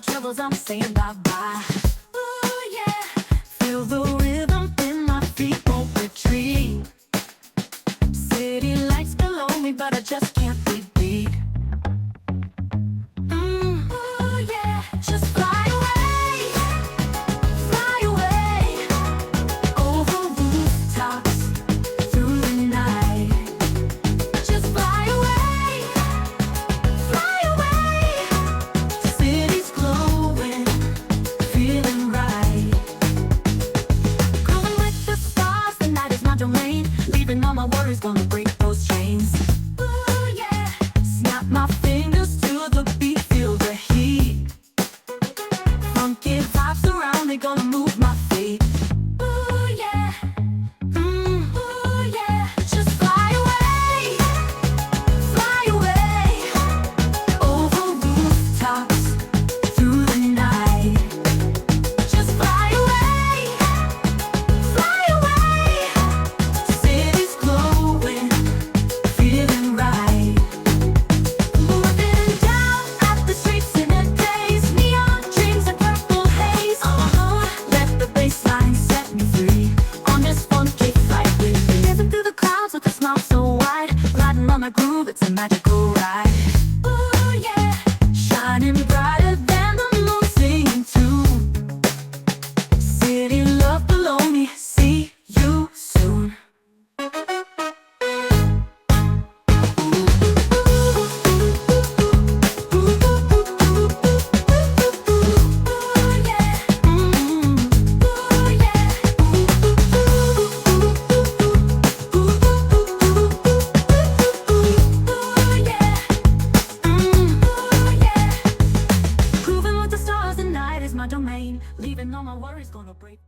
troubles, I'm saying bye-bye. Ooh, yeah. Feel the rhythm in my feet won't retreat. City lights below me, but I just can't be beat. Ooh, yeah. Just fly away. Fly away. Over rooftops, through the night. Just fly away. Fly away. City's glowing, feeling right. Growing with the stars, the night is my domain. Leaving all my worries, gonna break those chains. Ooh, yeah. Snap my fingers to the beat, feel the heat. Funky vibes around me, gonna move my feet. Ooh, yeah. Ooh, yeah. Just fly away. Fly away. Over rooftops, through the night. Just fly away. Fly away. City's glowing, feeling right. Moving down at the streets in a daze. Neon dreams and purple haze. Let the bassline set me free. On this funky flight with me. Living through the clouds with a smile so wide. Riding on my groove, it's a magical ride. Ooh, yeah. Shining brighter than the moon, singing too. City love below me, see you soon. Proving with the stars, the night is my domain. Leaving all my worries, gonna break.